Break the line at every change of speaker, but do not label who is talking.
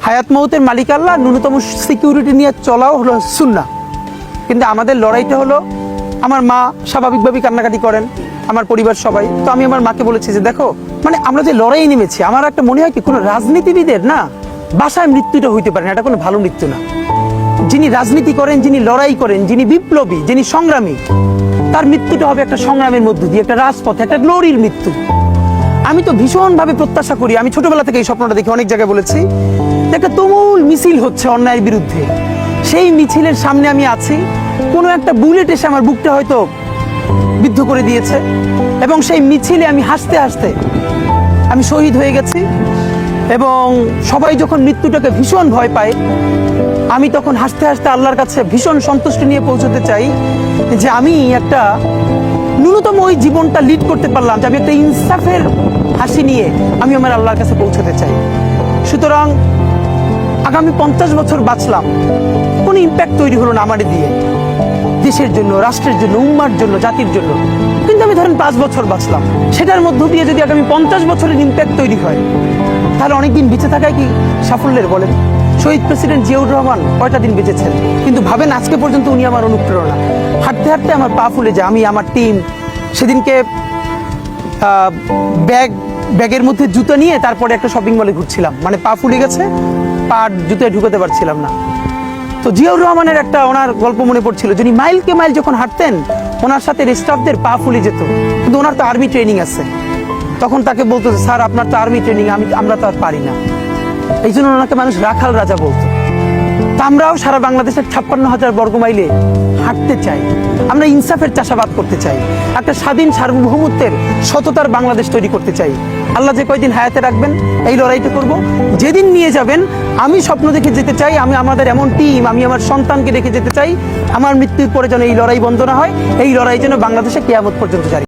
হায়াত মৌতের মালিক আল্লাহ, ন্যূনতম সিকিউরিটি নিয়ে চলাও হলো সুন্নাহ। কিন্তু আমাদের লড়াইটা হলো, আমার মা স্বাভাবিকভাবেই কান্নাকাটি করেন, আমার পরিবার সবাই। তো আমি আমার মাকে বলেছি যে দেখো, মানে আমরা যে লড়াই নেমেছি, আমার একটা মনে হয় কি কোনো রাজনীতিবিদের না বাসায় মৃত্যুটা হইতে পারে না, এটা কোনো ভালো মৃত্যু না। যিনি রাজনীতি করেন, যিনি লড়াই করেন, যিনি বিপ্লবী, যিনি সংগ্রামী, তার মৃত্যুটা হবে একটা সংগ্রামের মধ্য দিয়ে, একটা রাজপথে, একটা গ্লোরির মৃত্যু। আমি তো ভীষণভাবে প্রত্যাশা করি, আমি ছোটবেলা থেকে এই স্বপ্নটা দেখি, অনেক জায়গায় বলেছি, একটা তুমুল মিছিল হচ্ছে অন্যায়ের বিরুদ্ধে, সেই মিছিলের সামনে আমি আছি, কোনো একটা বুলেট এসে আমার বুকটা হয়তো বিদ্ধ করে দিয়েছে, এবং সেই মিছিলে আমি হাসতে হাসতে আমি শহীদ হয়ে গেছি। এবং সবাই যখন মৃত্যুটাকে ভীষণ ভয় পায়, আমি তখন হাসতে হাসতে আল্লাহর কাছে ভীষণ সন্তুষ্টি নিয়ে পৌঁছতে চাই যে আমি একটা ন্যূনতম ওই জীবনটা লিড করতে পারলাম, যে আমি একটা ইনসাফের হাসি নিয়ে আমি আমার আল্লাহর কাছে পৌঁছতে চাই। সুতরাং আগামী 50 বছর বাঁচলাম, কোনো ইম্প্যাক্ট তৈরি হলো না আমার দিয়ে, দেশের জন্য, রাষ্ট্রের জন্য, উম্মার জন্য, জাতির জন্য। কিন্তু আমি ধরেন 5 বছর বাঁচলাম, সেটার মধ্য দিয়ে যদি আগামী 50 বছরের ইম্প্যাক্ট তৈরি হয়, তাহলে অনেকদিন বেঁচে থাকায় কি সাফল্যের? বলেন, শহীদ প্রেসিডেন্ট জিয়াউর রহমান কয়টা দিন বেঁচেছেন, কিন্তু ভাবেন আজকে পর্যন্ত উনি আমার অনুপ্রেরণা। হাঁটতে হাঁটতে আমার পা ফুলে যায়, আমি, আমার টিম সেদিনকে ব্যাগের মধ্যে জুতো নিয়ে তারপরে একটা শপিং মলে ঘুরছিলাম, মানে পা ফুলে গেছে, পা জুতোয় ঢুকাতে পারছিলাম না। তো জিয়াউর রহমানের একটা ওনার গল্প মনে পড়ছিল, যিনি মাইলকে মাইল যখন হাঁটতেন, ওনার সাথে স্টাফদের পা ফুলে যেত, কিন্তু ওনার তো আর্মি ট্রেনিং আছে। তখন তাকে বলতো, স্যার আপনার তো আর্মি ট্রেনিং, আমরা তো আর পারি না। এই জন্য ওনাকে মানুষ রাখাল রাজা বলতো। তা আমরাও সারা বাংলাদেশের 56,000 বর্গ মাইলে হাঁটতে চাই, আমরা ইনসাফের চাষাবাদ করতে চাই, একটা স্বাধীন সার্বভৌমত্বের সততার বাংলাদেশ তৈরি করতে চাই। আল্লাহ যে কয়দিন হায়াতে রাখবেন, এই লড়াইটা করব। যেদিন নিয়ে যাবেন, আমি স্বপ্ন দেখে যেতে চাই, আমি আমাদের এমন টিম, আমি আমার সন্তানকে রেখে যেতে চাই, আমার মৃত্যুর পরে যেন এই লড়াই বন্ধ না হয়, এই লড়াই যেন বাংলাদেশে কিয়ামত পর্যন্ত জারি।